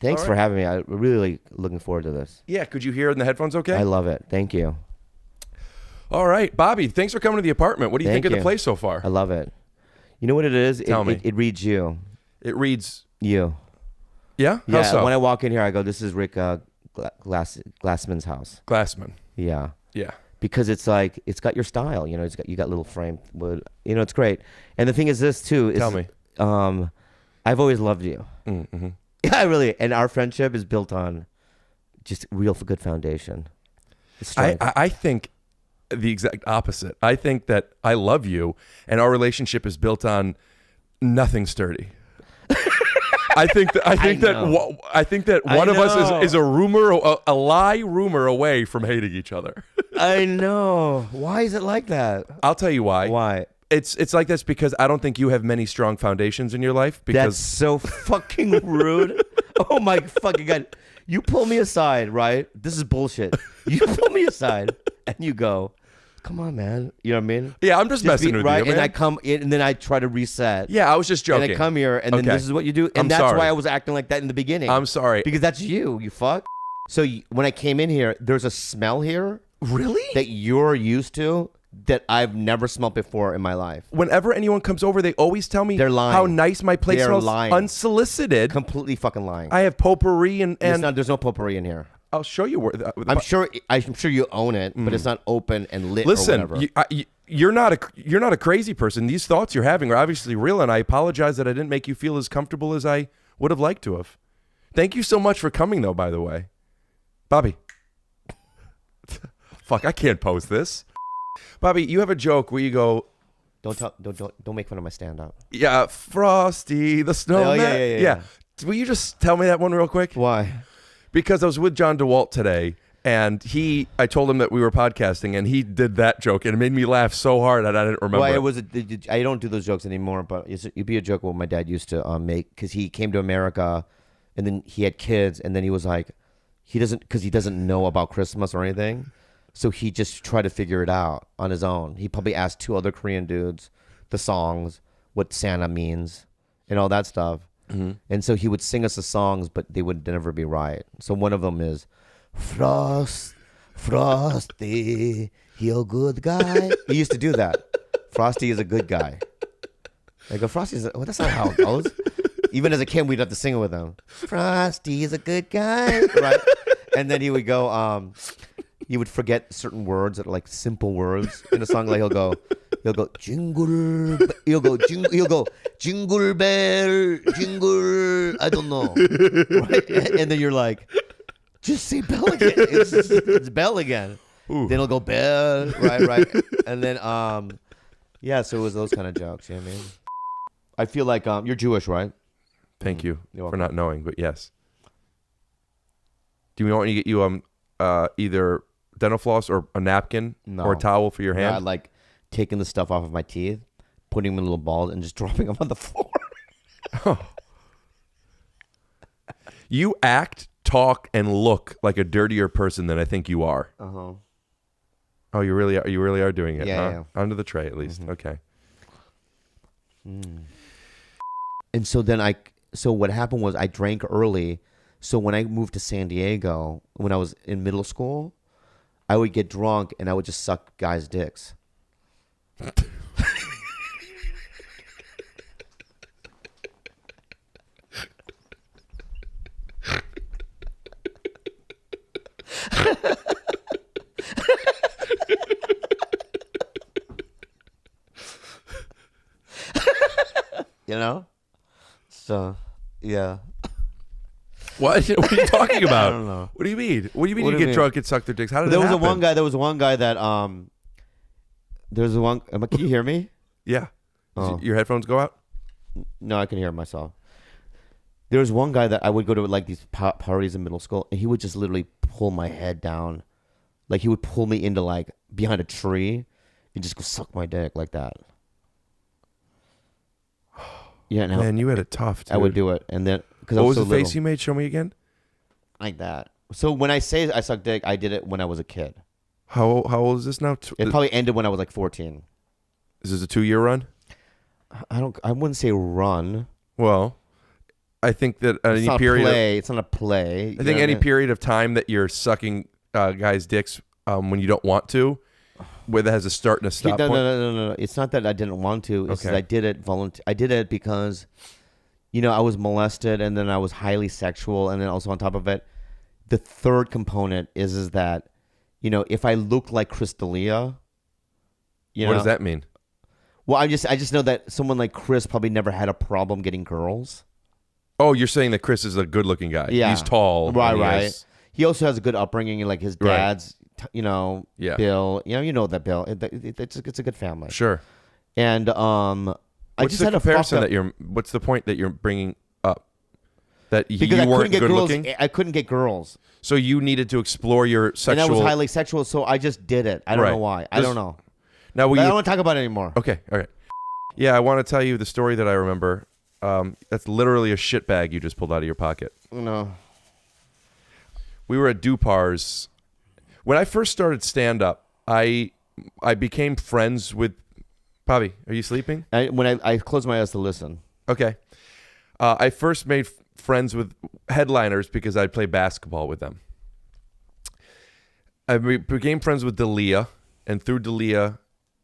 Thanks for having me. I'm really looking forward to this. Yeah, could you hear it in the headphones okay? I love it. Thank you. All right, Bobby, thanks for coming to the apartment. What do you think of the place so far? I love it. You know what it is? Tell me. It reads you. It reads... You. Yeah? Yeah, How so? when I walk in here, I go, this is Rick Glassman's house. Glassman. Yeah. Yeah. Because it's like, it's got your style. You know, you got little frame wood. You know, it's great. And the thing is this, too. Is, Tell me. I've always loved you. Mm-hmm. Yeah, really. And our friendship is built on just real good foundation. I think the exact opposite. I think that I love you, and our relationship is built on nothing sturdy. I think that one of us is a lie rumor away from hating each other. I know. Why is it like that? I'll tell you why. Why? It's like this because I don't think you have many strong foundations in your life. Because that's so fucking rude. Oh my fucking God. You pull me aside, right? This is bullshit. You pull me aside and you go, come on, man. You know what I mean? Yeah, I'm just messing with you, man. And I come in and then I try to reset. Yeah, I was just joking. And I come here and then this is what you do. And that's why I was acting like that in the beginning. I'm sorry. Because that's you fuck. So when I came in here, there's a smell here. Really? That you're used to. That I've never smelled before in my life. Whenever anyone comes over, they always tell me how nice my place smells. Lying. Unsolicited. Completely fucking lying. I have potpourri and there's no potpourri in here. I'll show you where. I'm sure you own it, but it's not open and lit. Listen, or whatever. you're not a crazy person. These thoughts you're having are obviously real, and I apologize that I didn't make you feel as comfortable as I would have liked to have. Thank you so much for coming, though. By the way, Bobby. Fuck, I can't post this. Bobby, you have a joke where you go, don't make fun of my stand-up. Yeah, Frosty the Snowman. Oh, yeah. Will you just tell me that one real quick? Why? Because I was with John DeWalt today, and I told him that we were podcasting, and he did that joke, and it made me laugh so hard that I didn't remember. Well, I don't do those jokes anymore, but it'd be a joke what my dad used to make, because he came to America, and then he had kids, and then he was like, he doesn't know about Christmas or anything. So he just tried to figure it out on his own. He probably asked two other Korean dudes the songs, what Santa means, and all that stuff. Mm-hmm. And so he would sing us the songs, but they would never be right. So one of them is, Frosty, he a good guy. He used to do that. Frosty is a good guy. I go, that's not how it goes. Even as a kid, we'd have to sing it with him. Frosty is a good guy, right? And then he would go, he would forget certain words that are like simple words in a song. Like he'll go jingle bell, jingle. I don't know, right? And then you're like, just say bell again. It's bell again. Ooh. Then he'll go bell, right. And then yeah. So it was those kind of jokes. You know what I mean? I feel like you're Jewish, right? Thank you for not knowing, but yes. Do you want me to get you either dental floss or a napkin or a towel for your hand? I like taking the stuff off of my teeth, putting them in little balls, and just dropping them on the floor. Oh. You act, talk, and look like a dirtier person than I think you are. Uh-huh. Oh, you really are doing it, yeah, huh? Yeah. Under the tray, at least. Mm-hmm. Okay. Mm. And so what happened was I drank early. So when I moved to San Diego, when I was in middle school, I would get drunk and I would just suck guys' dicks. You know? So, yeah. What are you talking about? I don't know. What do you mean? What do you mean you get drunk and suck their dicks? How did that happen? There was one guy that can you hear me? Yeah. Your headphones go out? No, I can hear myself. There was one guy that I would go to like these parties in middle school, and he would just literally pull my head down. Like he would pull me into like behind a tree and just go suck my dick like that. Yeah, man, you had it tough, dude. I would do it, and then what was the face you made? Show me again. Like that. So when I say I suck dick, I did it when I was a kid. How old is this now? It probably ended when I was like 14. Is this a 2-year run? I wouldn't say run. Well, I think that It's any not period. a play. It's not a play. I think any period of time that you're sucking guys' dicks when you don't want to, where that has a start and a stop point. No. It's not that I didn't want to. It's that I did it I did it because, I was molested, and then I was highly sexual, and then also on top of it, the third component is that, if I look like Chris D'Elia, what does that mean? Well, I just know that someone like Chris probably never had a problem getting girls. Oh, you're saying that Chris is a good-looking guy. Yeah. He's tall. Right. He also has a good upbringing, like his dad's, Yeah. Bill. You know that Bill. It's a good family. Sure. And What's the comparison what's the point that you're bringing up? That because you I weren't couldn't get good girls. looking? I couldn't get girls. So you needed to explore your sexual... And I was highly sexual, so I just did it. I don't know why. I don't know. Now, I don't want to talk about it anymore. Okay, all right. Yeah, I want to tell you the story that I remember. That's literally a shit bag you just pulled out of your pocket. No. We were at Dupar's. When I first started stand-up, I became friends with... Bobby, are you sleeping? When I close my eyes to listen. Okay. I first made friends with headliners because I'd play basketball with them. I became friends with D'Elia, and through D'Elia,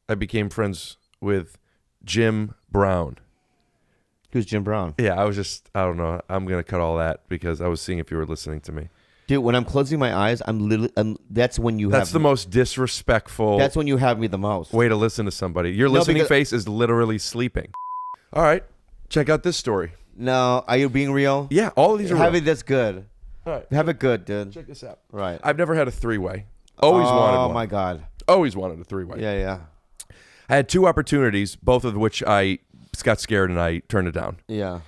I became friends with Jim Brown. Who's Jim Brown? Yeah, I don't know. I'm going to cut all that because I was seeing if you were listening to me. Dude, when I'm closing my eyes, that's when you have... That's the most disrespectful... That's when you have me the most. Way to listen to somebody. Your listening face is literally sleeping. All right. Check out this story. No, are you being real? Yeah, all of these are real. Have it that's good. All right. Have it good, dude. Check this out. Right. I've never had a three-way. Always wanted one. Oh, my God. Always wanted a three-way. Yeah. I had two opportunities, both of which I got scared and I turned it down. Yeah.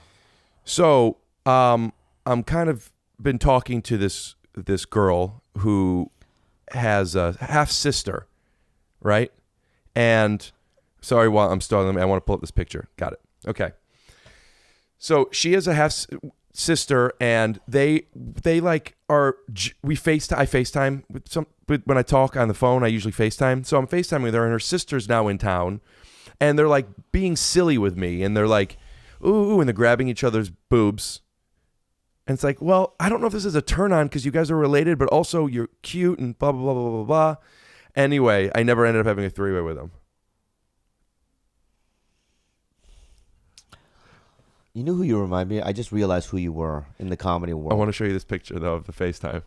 So I'm kind of been talking to this girl who has a half-sister, right? And, sorry, while I'm stalling, I want to pull up this picture. Got it. Okay. So she has a half-sister, and they like are, I FaceTime when I talk on the phone, I usually FaceTime. So I'm FaceTiming with her, and her sister's now in town, and they're like being silly with me, and they're like, ooh, and they're grabbing each other's boobs. And it's like, well, I don't know if this is a turn on because you guys are related, but also you're cute and blah, blah, blah, blah, blah, blah. Anyway, I never ended up having a three-way with them. You know who you remind me? I just realized who you were in the comedy world. I want to show you this picture, though, of the FaceTime.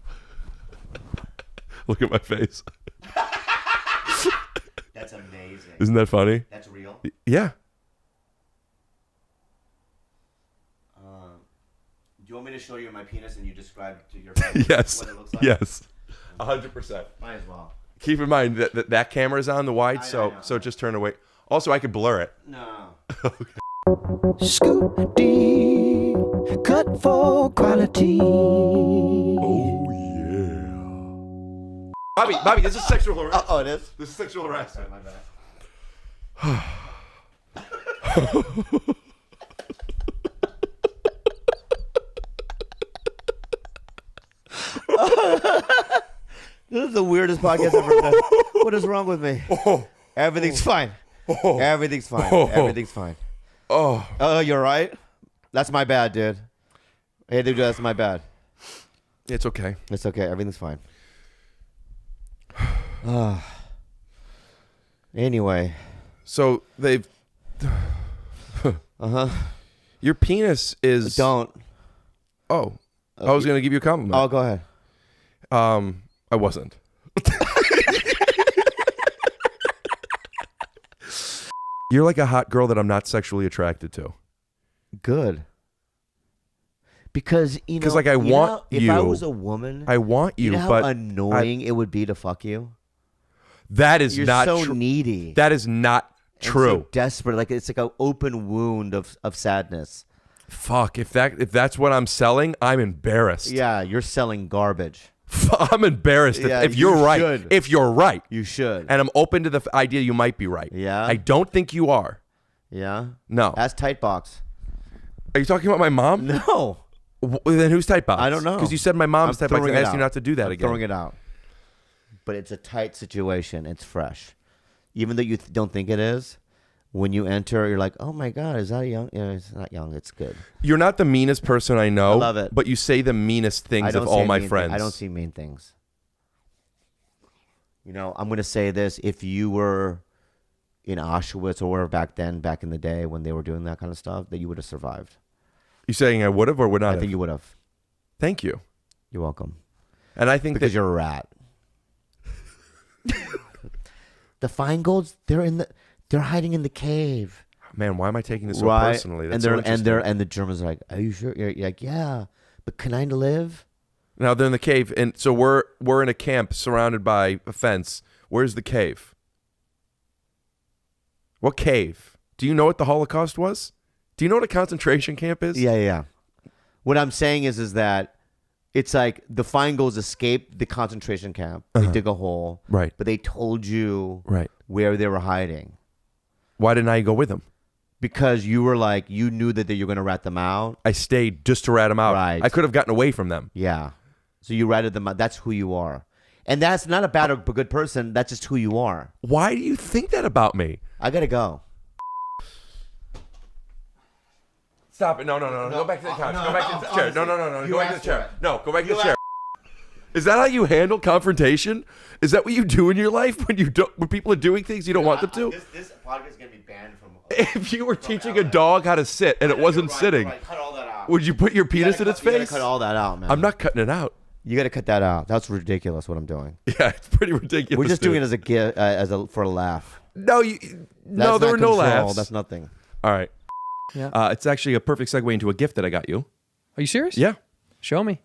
Look at my face. That's amazing. Isn't that funny? That's real? Yeah. Do you want me to show you my penis and you describe to your friends Yes. what it looks like? Yes. 100%. Might as well. Keep in mind that camera's on the wide, I know. so just turn away. Also, I could blur it. No. Okay. Scoop D, cut for quality. Oh, yeah. Bobby, this is sexual harassment. Oh, it is? This is sexual harassment. My bad. This is the weirdest podcast I've ever done. What is wrong with me? Everything's fine. Everything's fine. Everything's fine. Oh, you're right? That's my bad, dude. Hey, dude, that's my bad. It's okay. It's okay. Everything's fine. Anyway. So they've... Uh-huh. Your penis is... Don't. Oh. I was going to give you a compliment. Oh, go ahead. I wasn't. You're like a hot girl that I'm not sexually attracted to. Good. Because, like, I want if you. I was a woman, I want you, know how but annoying it would be to fuck you? that is You're not so true. needy. That is not and true. so desperate. Like it's like an open wound of sadness. Fuck, if that's what I'm selling, I'm embarrassed. Yeah, you're selling garbage. I'm embarrassed Yeah, if you're you right. should. If you're right. You should. And I'm open to the idea you might be right. Yeah? I don't think you are. Yeah? No. That's tight box. Are you talking about my mom? No. Then who's tight box? I don't know. Because you said my mom's tight box and I asked you not to do that I'm again. throwing it out. But it's a tight situation. It's fresh. Even though you don't think it is, when you enter, you're like, oh my God, is that young? Yeah, it's not young. It's good. You're not the meanest person I know. I love it. But you say the meanest things of all my friends. I don't see mean things. You know, I'm going to say this. If you were in Auschwitz or wherever back in the day when they were doing that kind of stuff, that you would have survived. You saying I would have or would not I have? think you would have. Thank you. You're welcome. And I think because that you're a rat. The Feingolds, they're hiding in the cave. Man, why am I taking this so right? personally? That's and so they're interesting. and the Germans are like, are you sure? You're like, yeah, but can I live? Now they're in the cave, and so we're in a camp surrounded by a fence. Where's the cave? What cave? Do you know what the Holocaust was? Do you know what a concentration camp is? Yeah. What I'm saying is that it's like the Feingolds escaped the concentration camp. They dig a hole, right? But they told you where they were hiding. Why didn't I go with them? Because you were like, you knew that you were going to rat them out. I stayed just to rat them out. Right. I could have gotten away from them. Yeah. So you ratted them out. That's who you are. And that's not a bad or good person. That's just who you are. Why do you think that about me? I got to go. Stop it. No. Go back to the couch. Go back to the chair. No. Go back to the chair. No, go back to the chair. Is that how you handle confrontation? Is that what you do in your life when people are doing things you don't want them to? This podcast is going to be banned from... If you were teaching a dog how to sit and it wasn't sitting, cut all that out. would you put your penis in its You face? gotta cut all that out, man. I'm not cutting it out. You got to cut that out. That's ridiculous what I'm doing. Yeah, it's pretty ridiculous. We're just doing it as a gift, for a laugh. No, there were no laughs. That's nothing. All right. Yeah. It's actually a perfect segue into a gift that I got you. Are you serious? Yeah. Show me.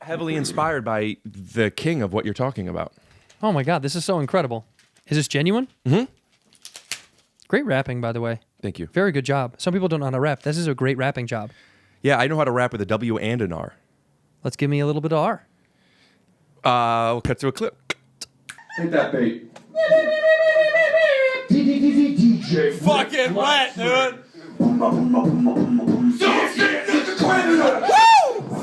Heavily inspired by the king of what you're talking about. Oh my God, this is so incredible. Is this genuine? Mm-hmm. Great rapping, by the way. Thank you. Very good job. Some people don't know how to rap. This is a great rapping job. Yeah, I know how to rap with a W and an R. Let's give me a little bit of R. We'll cut to a clip. Hit that beat. DJ. Fucking wet, dude.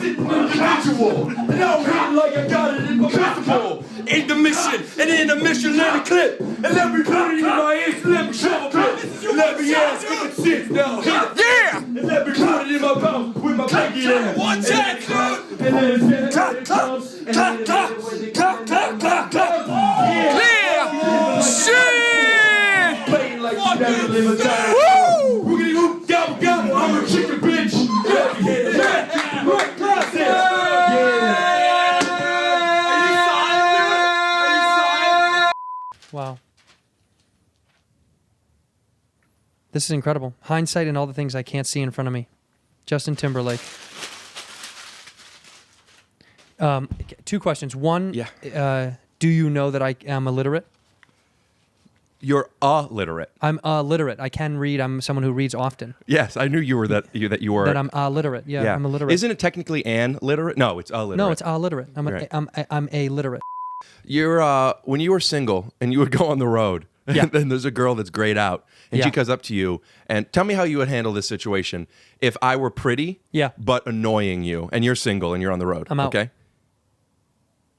Individual. And I'm hitting like I got it in my pistol. In the mission, and in the mission, let me clip. And let me put it in my ears, and let me shovel it. And let me ask if it sits now. Hit it. Yeah! And let me put it in my mouth with my pinky in. One check, dude. And then it's clap, clap, clap, clap, clap, clap, clap, clap. Yeah! Shit! Playing like you never live a time. Woo! Roogity whoop, gobble, gobble, I'm a chicken bitch. Wow. This is incredible. Hindsight and all the things I can't see in front of me. Justin Timberlake. Two questions. One, do you know that I am illiterate? You're illiterate. I'm illiterate. I can read. I'm someone who reads often. Yes, I knew you were that you were. That I'm illiterate. Yeah, I'm illiterate. Isn't it technically an literate? No, it's illiterate. No, it's illiterate. I'm illiterate. You're when you were single and you would go on the road, and then there's a girl that's grayed out, and she comes up to you and tell me how you would handle this situation if I were pretty, but annoying you, and you're single and you're on the road. I'm out. Okay.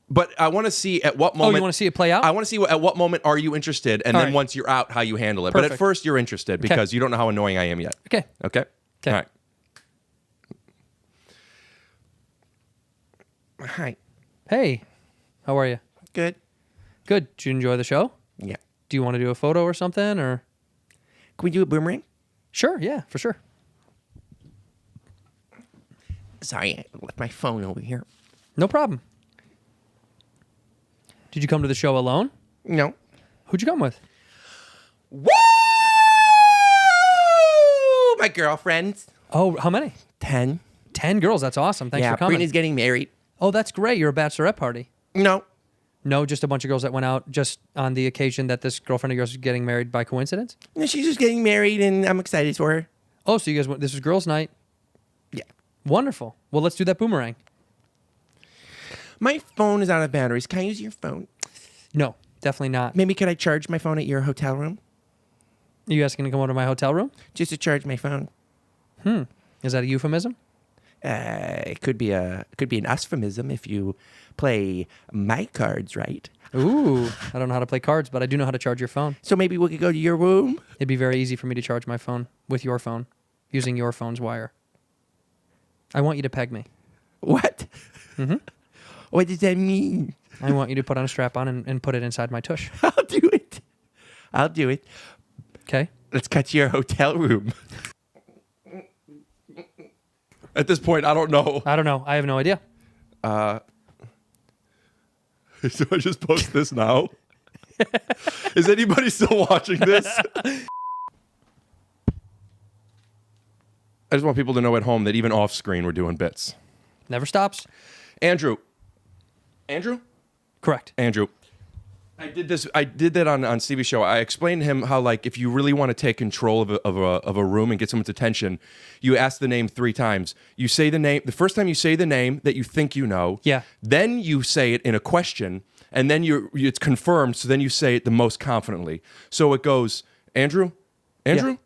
But I want to see at what moment. Oh, you want to see it play out? I want to see at what moment are you interested, and then once you're out, how you handle it. But at first, you're interested because you don't know how annoying I am yet. Okay. Okay. All right. Hi. Hey, how are you? Good. Good. Did you enjoy the show? Yeah. Do you want to do a photo or something, or? Can we do a boomerang? Sure. Yeah, for sure. Sorry, I left my phone over here. No problem. Did you come to the show alone? No. Who'd you come with? Woo! My girlfriends. Oh, how many? 10. 10 girls. That's awesome. Thanks for coming. Brittany's getting married. Oh, that's great. You're a bachelorette party. No. No, just a bunch of girls that went out just on the occasion that this girlfriend of yours is getting married by coincidence? No, she's just getting married, and I'm excited for her. Oh, so you guys went, this was girls' night? Yeah. Wonderful. Well, let's do that boomerang. My phone is out of batteries. Can I use your phone? No, definitely not. Maybe could I charge my phone at your hotel room? Are you asking to come over to my hotel room? Just to charge my phone. Is that a euphemism? It could be an euphemism if you play my cards right. Ooh, I don't know how to play cards, but I do know how to charge your phone. So maybe we could go to your room. It'd be very easy for me to charge my phone with your phone, using your phone's wire. I want you to peg me. What? Mm-hmm. What does that mean? I want you to put on a strap on and put it inside my tush. I'll do it. I'll do it. Okay? Let's cut to your hotel room. At this point, I don't know. I don't know. I have no idea. So I just post this now. Is anybody still watching this? I just want people to know at home that even off screen we're doing bits. Never stops. Andrew. Correct. Andrew. I did that on Stevie's show. I explained to him how, like, if you really want to take control of a room and get someone's attention, you ask the name 3 times. You say the name. The first time you say the name that you think you know. Yeah. Then you say it in a question, and then it's confirmed. So then you say it the most confidently. So it goes, Andrew. Do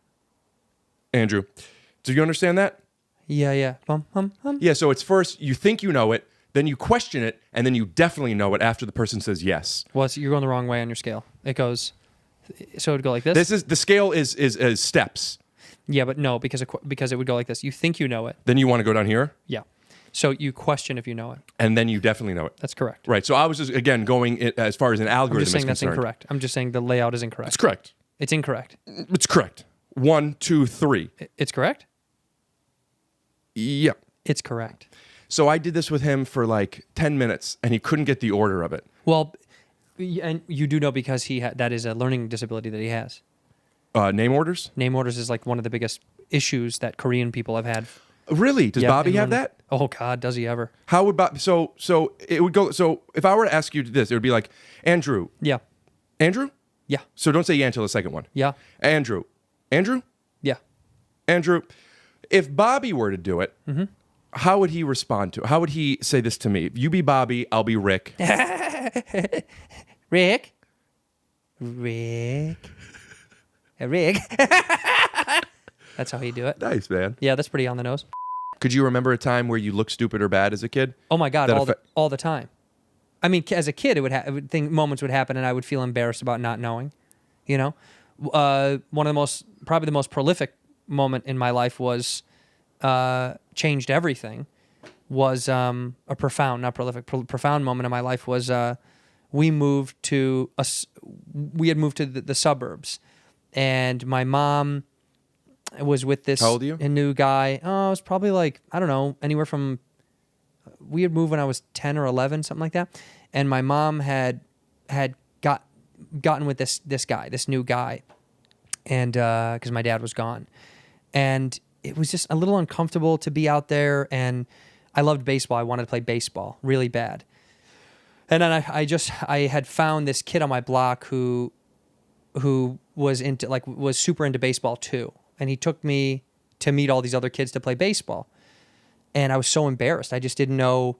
you understand that? Yeah. Yeah. So it's first you think you know it, then you question it, and then you definitely know it after the person says yes. Well, you're going the wrong way on your scale. It goes, so it would go like this. The scale is steps. Yeah, but no, because it would go like this. You think you know it. Then you want to go down here, Yeah. So you question if you know it. and then you definitely know it. That's correct. Right. So I was just again going as far as an I'm algorithm just saying is that's concerned. incorrect. I'm just saying the layout is incorrect. It's correct. It's incorrect. It's correct. 1, 2, 3. It's correct? Yep. It's correct. So I did this with him for like 10 minutes, and he couldn't get the order of it. Well, and you do know because that is a learning disability that he has. Name orders? Name orders is like one of the biggest issues that Korean people have had. Really? Does Yeah, Bobby and have learning- that? Oh God, does he ever? How would Bobby? So it would go. So if I were to ask you this, it would be like Andrew. Yeah. Andrew. Yeah. So don't say yeah until the second one. Yeah. Andrew. Yeah. Andrew. If Bobby were to do it, Mm-hmm. how would he respond to it? How would he say this to me? You be Bobby, I'll be Rick. Rick. That's how he do it. Nice, man. Yeah, that's pretty on the nose. Could you remember a time where you looked stupid or bad as a kid? Oh my God, That all the time. I mean, as a kid, moments would happen, and I would feel embarrassed about not knowing. You know, one of probably the most prolific moment in my life was changed everything. Was a profound, not prolific, profound moment in my life was we had moved to the suburbs, and my mom was with this How old are you? a new guy. Oh, I was probably like, I don't know, anywhere from, we had moved when I was 10 or 11, something like that. And my mom had gotten with this new guy, and because my dad was gone, and it was just a little uncomfortable to be out there. And I loved baseball. I wanted to play baseball really bad. And then I had found this kid on my block who was super into baseball too. And he took me to meet all these other kids to play baseball. And I was so embarrassed. I just didn't know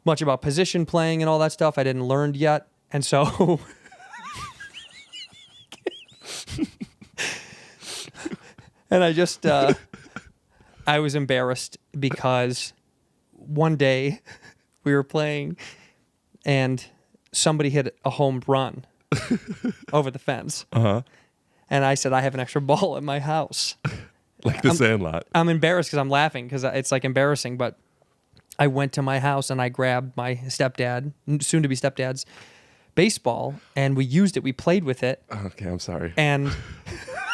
much about position playing and all that stuff. I didn't learn yet. And so and I just I was embarrassed because one day we were playing and somebody hit a home run over the fence. Uh-huh. And I said, I have an extra ball at my house. Like the Sandlot. I'm embarrassed because I'm laughing because it's like embarrassing. But I went to my house and I grabbed my stepdad, soon to be stepdad's baseball, and we used it. We played with it. Okay, I'm sorry. And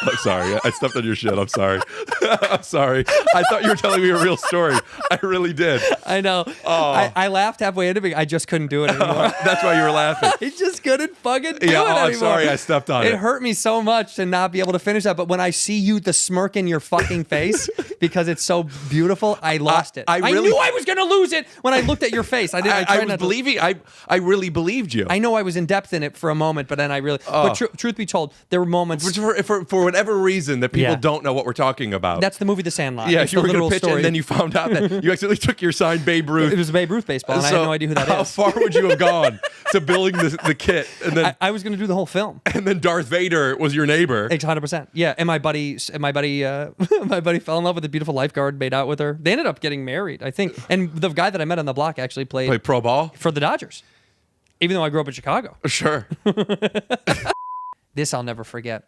I'm sorry. I stepped on your shit. I'm sorry. I'm sorry. I thought you were telling me a real story. I really did. I know. Oh. I laughed halfway into it. I just couldn't do it anymore. That's why you were laughing. I just couldn't fucking do Yeah, it anymore. I'm sorry I stepped on it. It hurt me so much to not be able to finish that. But when I see you, the smirk in your fucking face, because it's so beautiful, I lost it. I really- knew I was going to lose it when I looked at your face. I didn't. I was believing. I really believed you. I know I was in depth in it for a moment, but then I really. But truth be told, there were moments. For whatever reason that people Yeah. don't know what we're talking about. That's the movie The Sandlot. yeah, It's you the were going literal to pitch it, story. and then you found out that you accidentally took your signed Babe Ruth. It was Babe Ruth baseball, and I had no idea who that How is. far would you have gone? to building the kit, and then I was going to do the whole film. and then Darth Vader was your neighbor. 100%. Yeah, and my buddy my buddy fell in love with a beautiful lifeguard, made out with her. They ended up getting married, I think. And the guy that I met on the block actually played Play pro ball. for the Dodgers, even though I grew up in Chicago. Sure. This I'll never forget.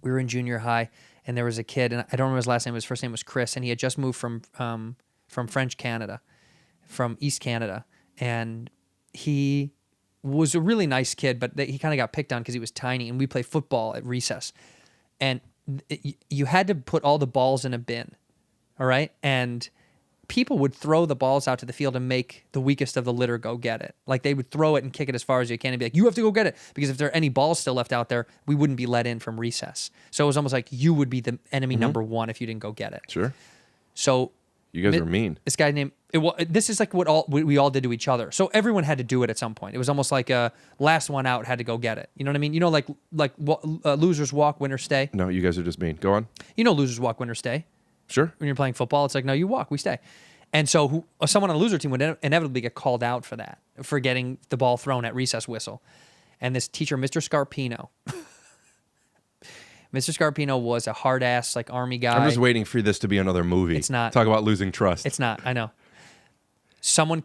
We were in junior high, and there was a kid, and I don't remember his last name. His first name was Chris, and he had just moved from French Canada, from East Canada, and he was a really nice kid, but he kind of got picked on because he was tiny, and we played football at recess, and you had to put all the balls in a bin, all right, and people would throw the balls out to the field and make the weakest of the litter go get it. Like they would throw it and kick it as far as you can and be like, you have to go get it. Because if there are any balls still left out there, we wouldn't be let in from recess. So it was almost like you would be the enemy number one if you didn't go get it. Sure. So You guys are mean. this guy named, this is like what we all did to each other. So everyone had to do it at some point. It was almost like a last one out had to go get it. You know what I mean? You know, like losers walk, winners stay. No, you guys are just mean. Go on. You know, losers walk, winners stay. Sure. When you're playing football, it's like, no, you walk, we stay. And so someone on the loser team would inevitably get called out for that, for getting the ball thrown at recess whistle. And this teacher, Mr. Scarpino, Mr. Scarpino was a hard-ass, like, Army guy. I'm just waiting for this to be another movie. It's not. Talk about losing trust. It's not, I know.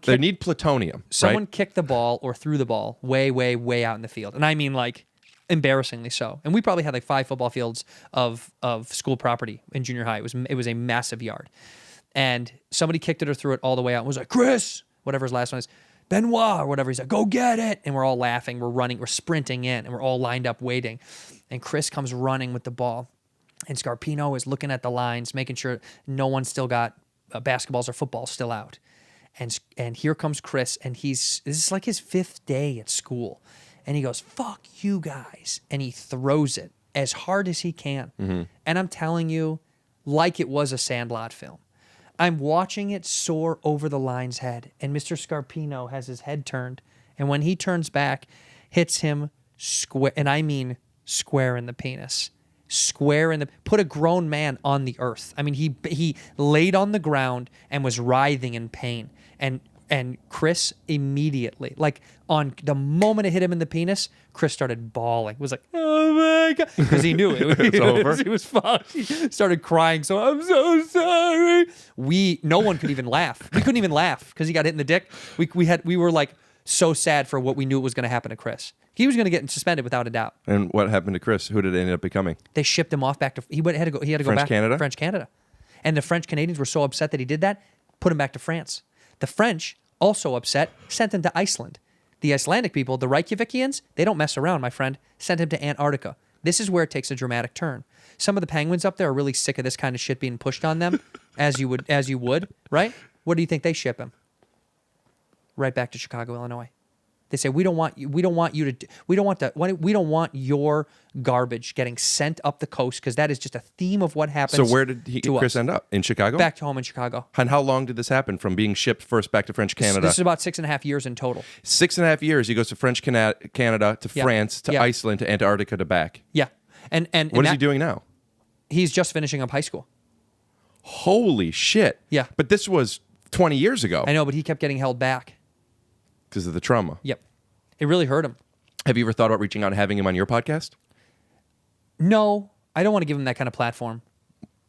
They need plutonium, Someone right? kicked the ball or threw the ball way, way, way out in the field. And I mean, like, embarrassingly so. And we probably had like 5 football fields of school property in junior high. It was a massive yard. And somebody kicked it or threw it all the way out and was like, Chris, whatever his last one is, Benoit or whatever. He's like, go get it. And we're all laughing. We're running. We're sprinting in. And we're all lined up waiting. And Chris comes running with the ball. And Scarpino is looking at the lines, making sure no one's still got basketballs or footballs still out. And here comes Chris. And this is like his 5th day at school. And he goes, fuck you guys. And he throws it as hard as he can. Mm-hmm. And I'm telling you, like it was a Sandlot film. I'm watching it soar over the line's head, and Mr. Scarpino has his head turned, and when he turns back, hits him square, and I mean square in the penis. Put a grown man on the earth. I mean, he laid on the ground and was writhing in pain, and Chris immediately, like on the moment it hit him in the penis, Chris started bawling. It was like, oh my God. Because he knew it. It's over. He was fine. He started crying. So I'm so sorry. No one could even laugh. We couldn't even laugh because he got hit in the dick. We were like so sad for what we knew was going to happen to Chris. He was going to get suspended without a doubt. And what happened to Chris? Who did it end up becoming? They shipped him off back to, he had to go French back Canada? to French Canada. And the French Canadians were so upset that he did that, put him back to France. The French, also upset, sent him to Iceland. The Icelandic people, the Reykjavikians, they don't mess around, my friend, sent him to Antarctica. This is where it takes a dramatic turn. Some of the penguins up there are really sick of this kind of shit being pushed on them, as you would, right? Where do you think they ship him? Right back to Chicago, Illinois. They say we don't want your garbage getting sent up the coast because that is just a theme of what happens. So where did Chris end up? In Chicago? Back to home in Chicago. And how long did this happen from being shipped first back to French Canada? This is about 6.5 years in total. 6.5 years. He goes to French Canada, to France, to Iceland, to Antarctica, to back. Yeah. And what is he doing now? He's just finishing up high school. Holy shit. Yeah. But this was 20 years ago. I know, but he kept getting held back. Because of the trauma. Yep. It really hurt him. Have you ever thought about reaching out and having him on your podcast? No, I don't want to give him that kind of platform.